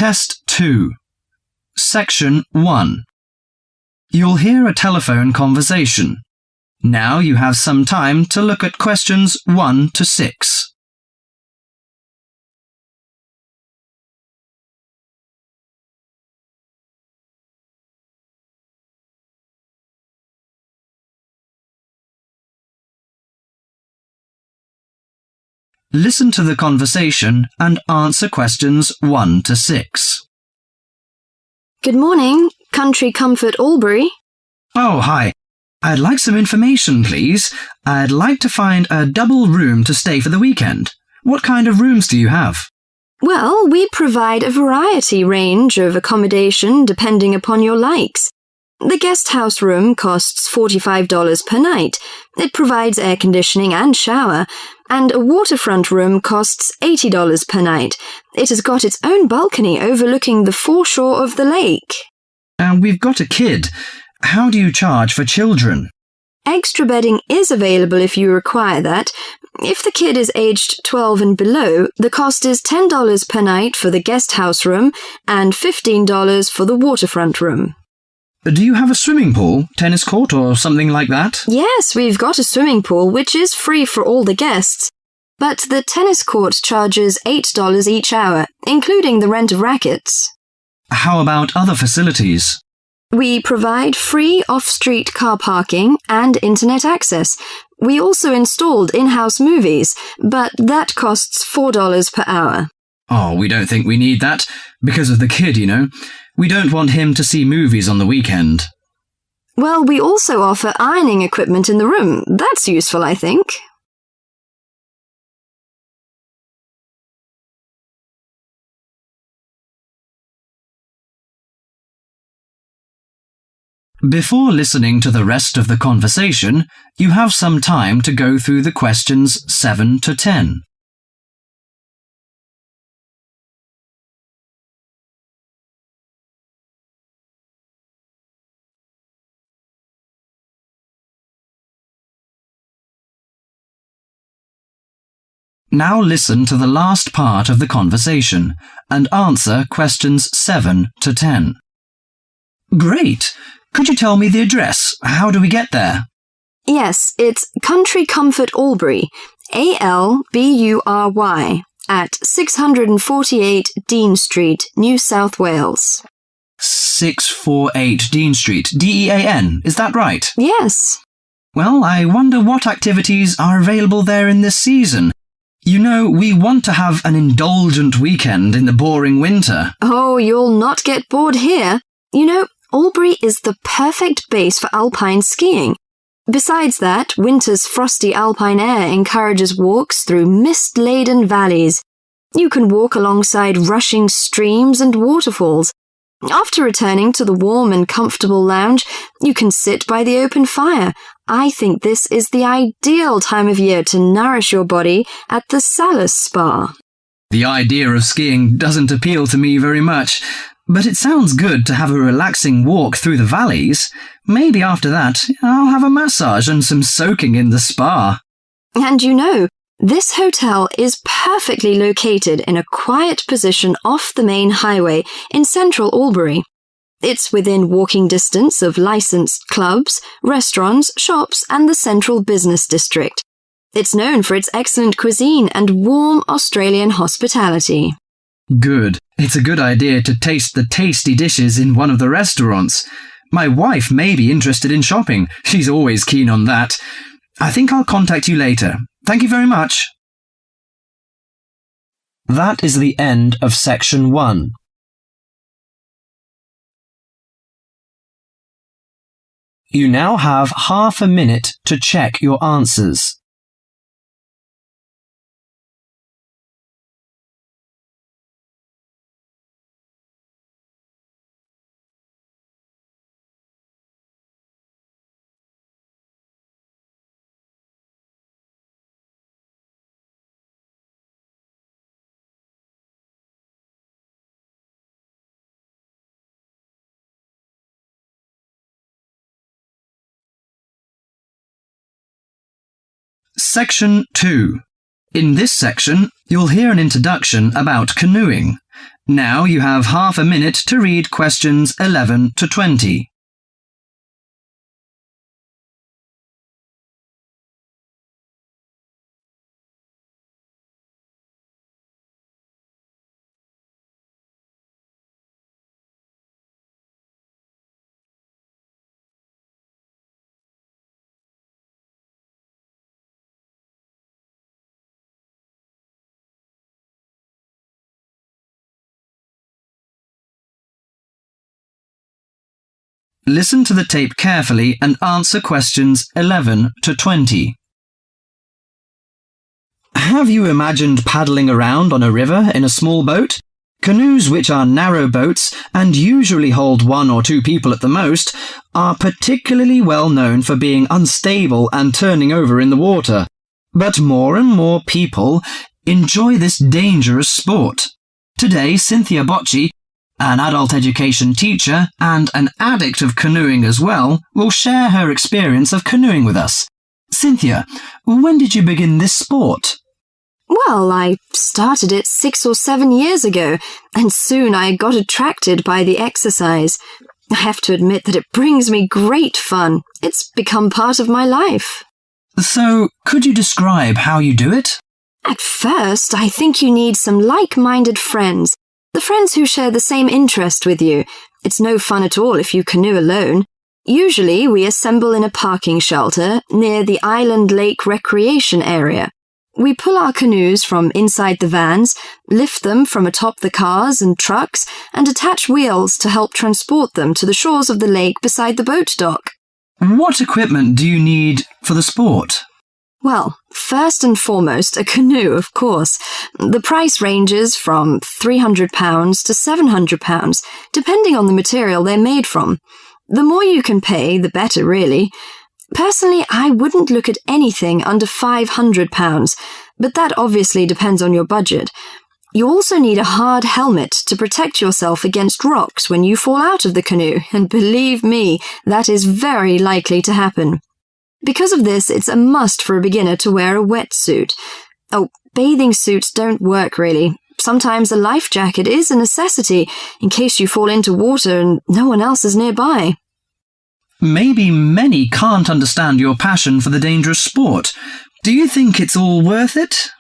Test 2. Section 1. You'll hear a telephone conversation. Now you have some time to look at questions 1 to 6. Listen to the conversation and answer questions 1 to 6. Good morning, Country Comfort Albury. Oh, hi. I'd like some information, please. I'd like to find a double room to stay for the weekend. What kind of rooms do you have? Well, we provide a variety range of accommodation depending upon your likes. The guest house room costs $45 per night. It provides air conditioning and shower, and a waterfront room costs $80 per night. It has got its own balcony overlooking the foreshore of the lake. We've got a kid. How do you charge for children? Extra bedding is available if you require that. If the kid is aged 12 and below, the cost is $10 per night for the guest house room and $15 for the waterfront room. Do you have a swimming pool, tennis court or something like that? Yes, we've got a swimming pool which is free for all the guests. But the tennis court charges $8 each hour, including the rent of rackets. How about other facilities? We provide free off-street car parking and internet access. We also installed in-house movies, but that costs $4 per hour. Oh, we don't think we need that. Because of the kid, you know. We don't want him to see movies on the weekend. Well, we also offer ironing equipment in the room. That's useful, I think. Before listening to the rest of the conversation, you have some time to go through the questions 7 to 10. Now listen to the last part of the conversation and answer questions 7 to 10. Great! Could you tell me the address? How do we get there? Yes, it's Country Comfort Albury, Albury, at 648 Dean Street, New South Wales. 648 Dean Street, Dean, is that right? Yes. Well, I wonder what activities are available there in this season. You know, we want to have an indulgent weekend in the boring winter. Oh, you'll not get bored here. You know, Albury is the perfect base for alpine skiing. Besides that, winter's frosty alpine air encourages walks through mist-laden valleys. You can walk alongside rushing streams and waterfalls. After returning to the warm and comfortable lounge, you can sit by the open fire. I think this is the ideal time of year to nourish your body at the Salus Spa. The idea of skiing doesn't appeal to me very much, but it sounds good to have a relaxing walk through the valleys. Maybe after that, I'll have a massage and some soaking in the spa. And you know, this hotel is perfectly located in a quiet position off the main highway in central Albury. It's within walking distance of licensed clubs, restaurants, shops, and the central business district. It's known for its excellent cuisine and warm Australian hospitality. Good. It's a good idea to taste the tasty dishes in one of the restaurants. My wife may be interested in shopping. She's always keen on that. I think I'll contact you later. Thank you very much. That is the end of section 1. You now have half a minute to check your answers. Section 2. In this section, you'll hear an introduction about canoeing. Now you have half a minute to read questions 11 to 20. Listen to the tape carefully and answer questions 11 to 20. Have you imagined paddling around on a river in a small boat? Canoes, which are narrow boats and usually hold 1 or 2 people at the most, are particularly well known for being unstable and turning over in the water. But more and more people enjoy this dangerous sport. Today, Cynthia Bocci, an adult education teacher and an addict of canoeing as well, will share her experience of canoeing with us. Cynthia, when did you begin this sport? Well, I started it 6 or 7 years ago, and soon I got attracted by the exercise. I have to admit that it brings me great fun. It's become part of my life. So, could you describe how you do it? At first, I think you need some like-minded friends. The friends who share the same interest with you. It's no fun at all if you canoe alone. Usually, we assemble in a parking shelter near the Island Lake Recreation Area. We pull our canoes from inside the vans, lift them from atop the cars and trucks, and attach wheels to help transport them to the shores of the lake beside the boat dock. What equipment do you need for the sport? Well, first and foremost, a canoe, of course. The price ranges from £300 to £700, depending on the material they're made from. The more you can pay, the better, really. Personally, I wouldn't look at anything under £500, but that obviously depends on your budget. You also need a hard helmet to protect yourself against rocks when you fall out of the canoe, and believe me, that is very likely to happen. Because of this, it's a must for a beginner to wear a wetsuit. Oh, bathing suits don't work really. Sometimes a life jacket is a necessity in case you fall into water and no one else is nearby. Maybe many can't understand your passion for the dangerous sport. Do you think it's all worth it?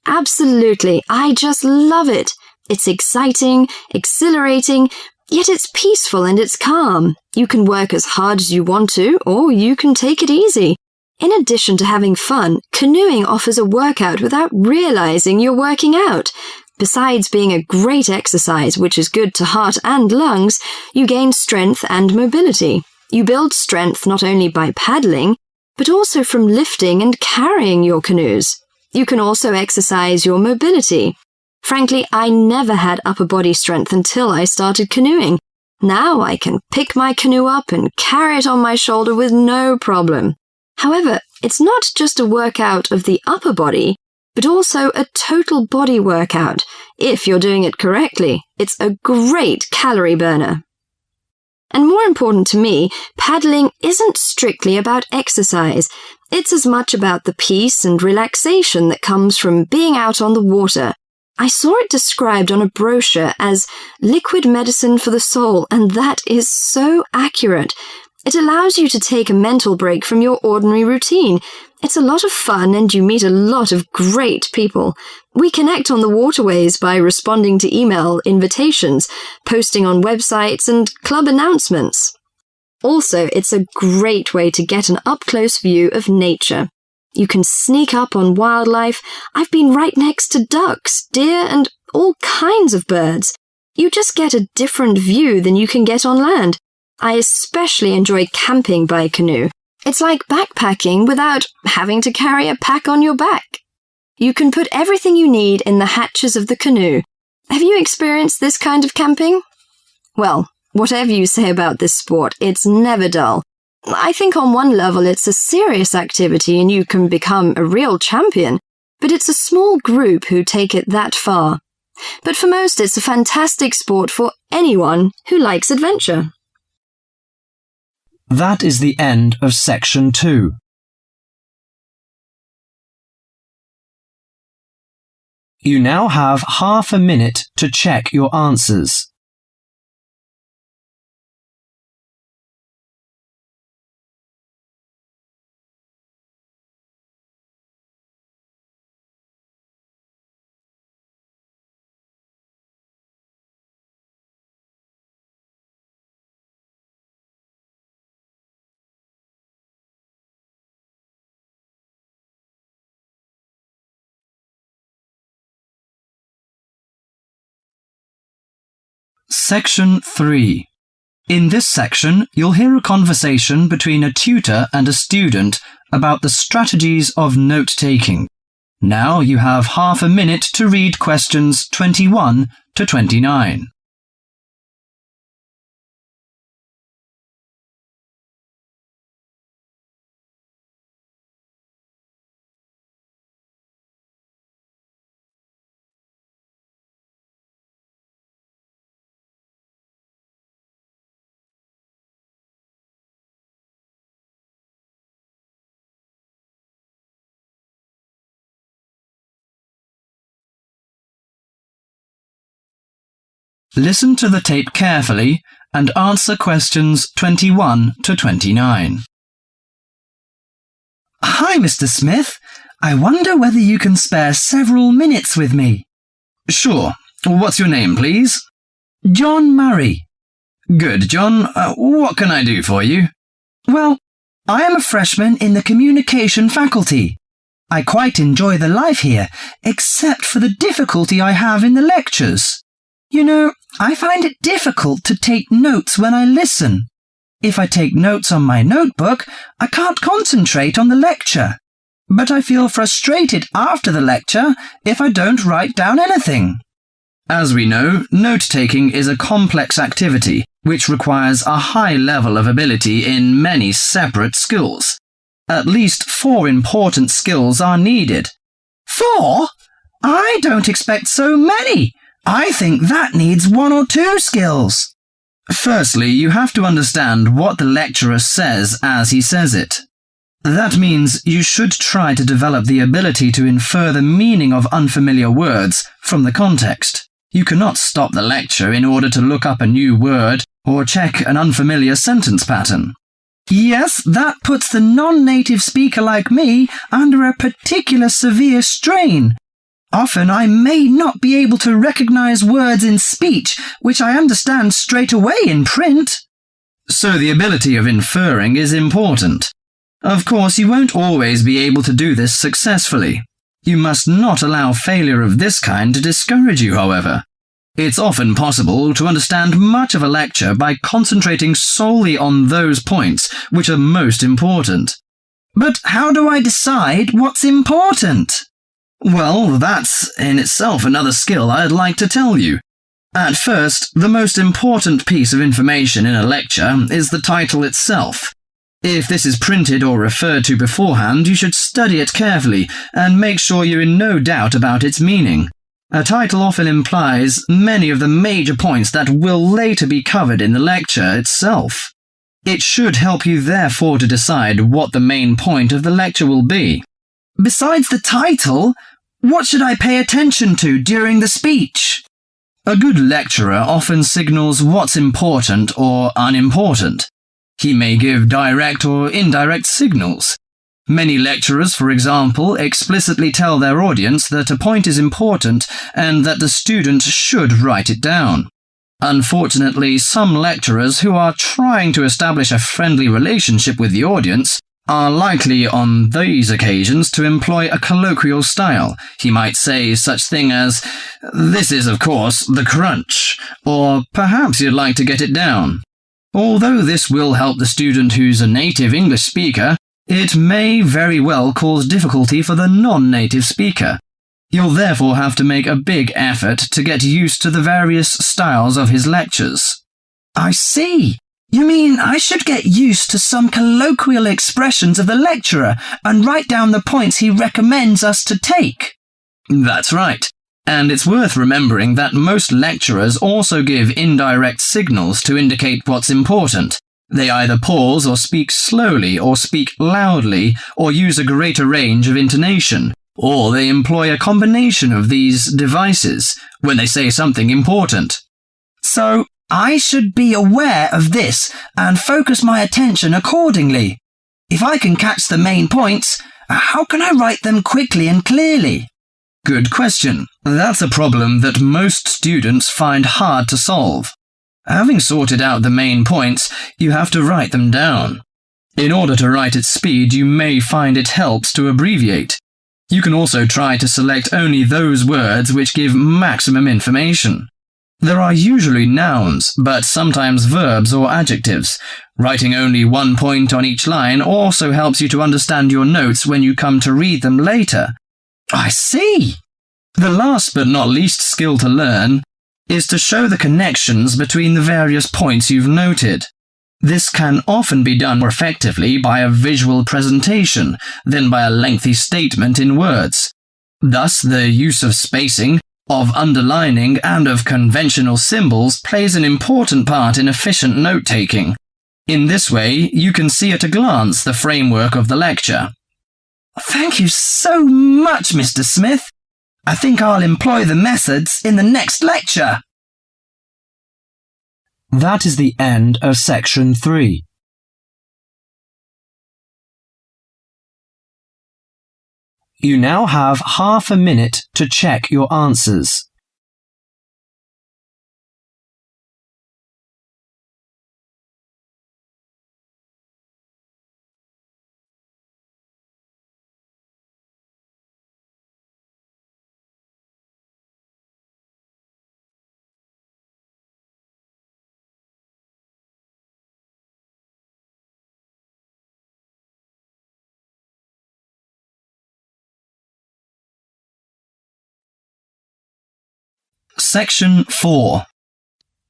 Absolutely. I just love it. It's exciting, exhilarating, yet it's peaceful and it's calm. You can work as hard as you want to, or you can take it easy. In addition to having fun, canoeing offers a workout without realizing you're working out. Besides being a great exercise, which is good to heart and lungs, you gain strength and mobility. You build strength not only by paddling, but also from lifting and carrying your canoes. You can also exercise your mobility. Frankly, I never had upper body strength until I started canoeing. Now I can pick my canoe up and carry it on my shoulder with no problem. However, it's not just a workout of the upper body, but also a total body workout. If you're doing it correctly, it's a great calorie burner. And more important to me, paddling isn't strictly about exercise. It's as much about the peace and relaxation that comes from being out on the water. I saw it described on a brochure as liquid medicine for the soul, and that is so accurate. It allows you to take a mental break from your ordinary routine. It's a lot of fun and you meet a lot of great people. We connect on the waterways by responding to email invitations, posting on websites and club announcements. Also, it's a great way to get an up-close view of nature. You can sneak up on wildlife. I've been right next to ducks, deer, and all kinds of birds. You just get a different view than you can get on land. I especially enjoy camping by canoe. It's like backpacking without having to carry a pack on your back. You can put everything you need in the hatches of the canoe. Have you experienced this kind of camping? Well, whatever you say about this sport, it's never dull. I think on one level it's a serious activity and you can become a real champion, but it's a small group who take it that far. But for most, it's a fantastic sport for anyone who likes adventure. That is the end of section 2. You now have half a minute to check your answers. Section 3. In this section, you'll hear a conversation between a tutor and a student about the strategies of note-taking. Now you have half a minute to read questions 21 to 29. Listen to the tape carefully and answer questions 21 to 29. Hi, Mr. Smith. I wonder whether you can spare several minutes with me. Sure. What's your name, please? John Murray. Good, John. What can I do for you? Well, I am a freshman in the communication faculty. I quite enjoy the life here, except for the difficulty I have in the lectures. You know, I find it difficult to take notes when I listen. If I take notes on my notebook, I can't concentrate on the lecture. But I feel frustrated after the lecture if I don't write down anything. As we know, note-taking is a complex activity which requires a high level of ability in many separate skills. At least 4 important skills are needed. 4? I don't expect so many. I think that needs 1 or 2 skills. Firstly, you have to understand what the lecturer says as he says it. That means you should try to develop the ability to infer the meaning of unfamiliar words from the context. You cannot stop the lecture in order to look up a new word or check an unfamiliar sentence pattern. Yes, that puts the non-native speaker like me under a particular severe strain. Often I may not be able to recognize words in speech which I understand straight away in print. So the ability of inferring is important. Of course, you won't always be able to do this successfully. You must not allow failure of this kind to discourage you, however. It's often possible to understand much of a lecture by concentrating solely on those points which are most important. But how do I decide what's important? Well, that's in itself another skill I'd like to tell you. At first, the most important piece of information in a lecture is the title itself. If this is printed or referred to beforehand, you should study it carefully and make sure you're in no doubt about its meaning. A title often implies many of the major points that will later be covered in the lecture itself. It should help you therefore to decide what the main point of the lecture will be. Besides the title, what should I pay attention to during the speech? A good lecturer often signals what's important or unimportant. He may give direct or indirect signals. Many lecturers, for example, explicitly tell their audience that a point is important and that the student should write it down. Unfortunately, some lecturers who are trying to establish a friendly relationship with the audience are likely on these occasions to employ a colloquial style. He might say such thing as, "This is, of course, the crunch," or "Perhaps you'd like to get it down." Although this will help the student who's a native English speaker, it may very well cause difficulty for the non-native speaker. You'll therefore have to make a big effort to get used to the various styles of his lectures. I see. You mean I should get used to some colloquial expressions of the lecturer and write down the points he recommends us to take? That's right. And it's worth remembering that most lecturers also give indirect signals to indicate what's important. They either pause or speak slowly or speak loudly or use a greater range of intonation. or they employ a combination of these devices when they say something important. So, I should be aware of this and focus my attention accordingly. If I can catch the main points, how can I write them quickly and clearly? Good question. That's a problem that most students find hard to solve. Having sorted out the main points, you have to write them down. In order to write at speed, you may find it helps to abbreviate. You can also try to select only those words which give maximum information. There are usually nouns, but sometimes verbs or adjectives. Writing only one point on each line also helps you to understand your notes when you come to read them later. I see! The last but not least skill to learn is to show the connections between the various points you've noted. This can often be done more effectively by a visual presentation than by a lengthy statement in words. Thus, the use of spacing, of underlining, and of conventional symbols plays an important part in efficient note-taking. In this way, you can see at a glance the framework of the lecture. Thank you so much, Mr. Smith. I think I'll employ the methods in the next lecture. That is the end of section 3. You now have half a minute to check your answers. Section 4.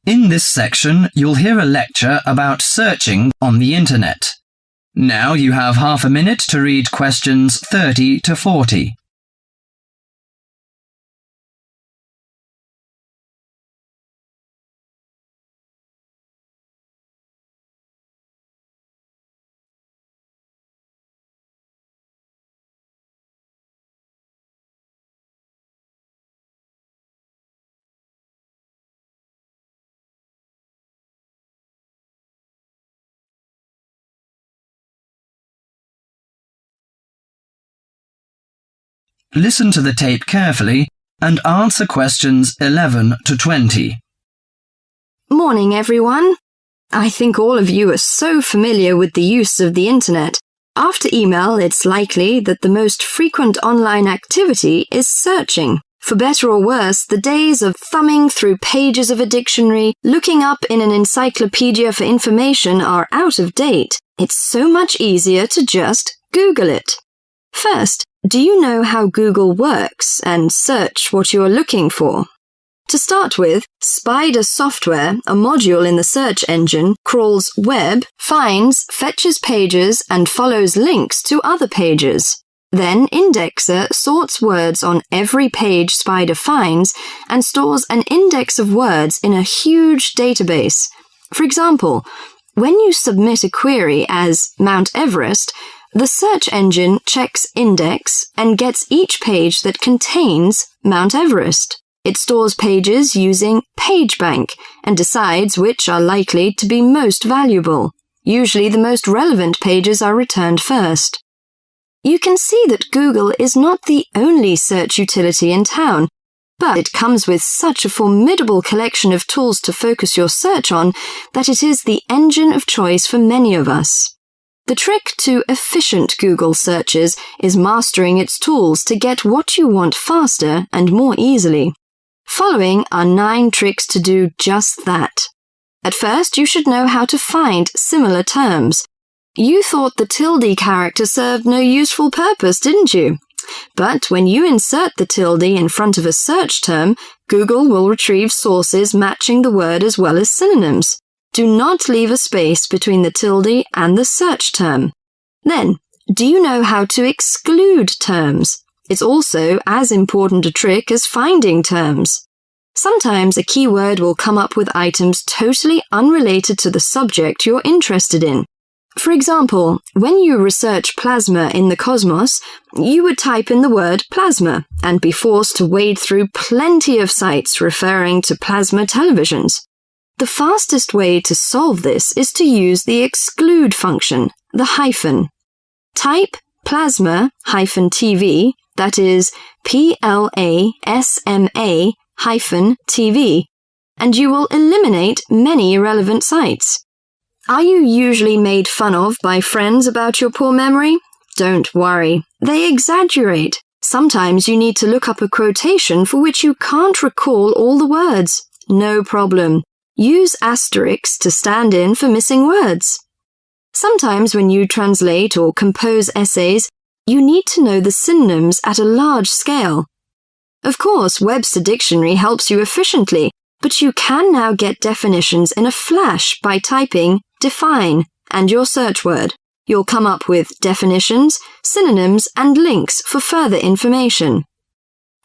In this section, you'll hear a lecture about searching on the internet. Now you have half a minute to read questions 30 to 40. Listen to the tape carefully and answer questions 11 to 20. Morning, everyone. I think all of you are so familiar with the use of the internet. After email, it's likely that the most frequent online activity is searching. For better or worse, the days of thumbing through pages of a dictionary, looking up in an encyclopedia for information are out of date. It's so much easier to just Google it. First, do you know how Google works and search what you are looking for? To start with, Spider software, a module in the search engine, crawls web, finds, fetches pages, and follows links to other pages. Then Indexer sorts words on every page Spider finds and stores an index of words in a huge database. For example, when you submit a query as Mount Everest, the search engine checks index and gets each page that contains Mount Everest. It stores pages using PageBank and decides which are likely to be most valuable. Usually the most relevant pages are returned first. You can see that Google is not the only search utility in town, but it comes with such a formidable collection of tools to focus your search on that it is the engine of choice for many of us. The trick to efficient Google searches is mastering its tools to get what you want faster and more easily. Following are 9 tricks to do just that. At first, you should know how to find similar terms. You thought the tilde character served no useful purpose, didn't you? But when you insert the tilde in front of a search term, Google will retrieve sources matching the word as well as synonyms. Do not leave a space between the tilde and the search term. Then, do you know how to exclude terms? It's also as important a trick as finding terms. Sometimes a keyword will come up with items totally unrelated to the subject you're interested in. For example, when you research plasma in the cosmos, you would type in the word plasma and be forced to wade through plenty of sites referring to plasma televisions. The fastest way to solve this is to use the exclude function, the hyphen. Type plasma-tv, that is PLASMA-TV, and you will eliminate many irrelevant sites. Are you usually made fun of by friends about your poor memory? Don't worry, they exaggerate. Sometimes you need to look up a quotation for which you can't recall all the words. No problem. Use asterisks to stand in for missing words. Sometimes when you translate or compose essays, you need to know the synonyms at a large scale. Of course, Webster Dictionary helps you efficiently, but you can now get definitions in a flash by typing define and your search word. You'll come up with definitions, synonyms, and links for further information.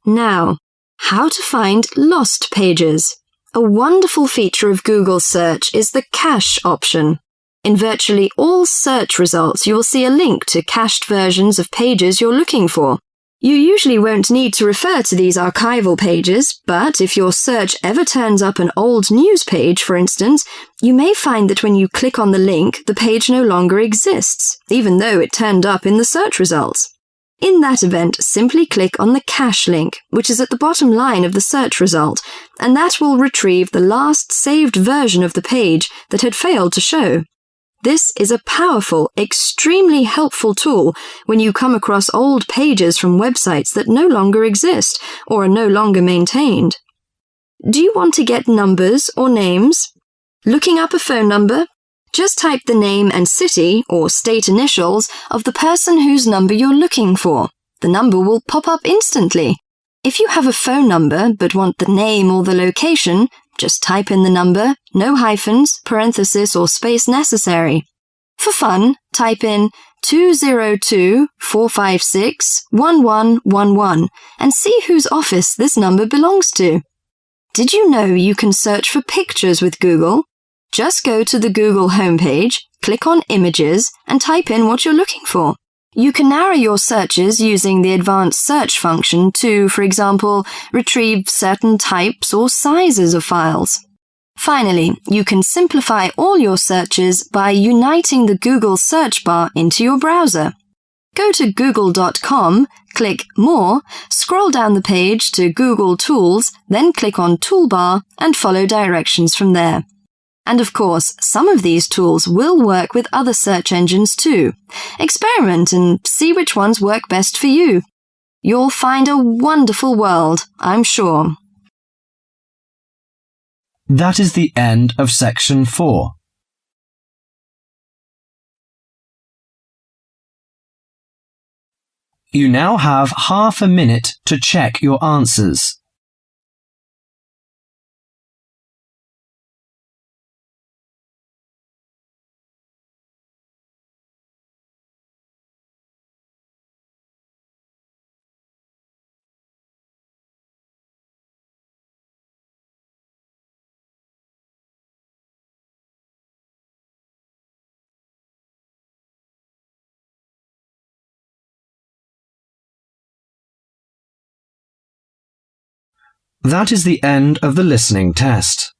Now, how to find lost pages. A wonderful feature of Google search is the cache option. In virtually all search results, you will see a link to cached versions of pages you're looking for. You usually won't need to refer to these archival pages, but if your search ever turns up an old news page, for instance, you may find that when you click on the link, the page no longer exists, even though it turned up in the search results. In that event, simply click on the cache link, which is at the bottom line of the search result, and that will retrieve the last saved version of the page that had failed to show. This is a powerful, extremely helpful tool when you come across old pages from websites that no longer exist or are no longer maintained. Do you want to get numbers or names? Looking up a phone number? Just type the name and city or state initials of the person whose number you're looking for. The number will pop up instantly. If you have a phone number but want the name or the location, just type in the number, no hyphens, parenthesis, or space necessary. For fun, type in 202-456-1111 and see whose office this number belongs to. Did you know you can search for pictures with Google? Just go to the Google homepage, click on Images, and type in what you're looking for. You can narrow your searches using the advanced search function to, for example, retrieve certain types or sizes of files. Finally, you can simplify all your searches by uniting the Google search bar into your browser. Go to google.com, click More, scroll down the page to Google Tools, then click on Toolbar and follow directions from there. And of course, some of these tools will work with other search engines too. Experiment and see which ones work best for you. You'll find a wonderful world, I'm sure. That is the end of section 4. You now have half a minute to check your answers. That is the end of the listening test.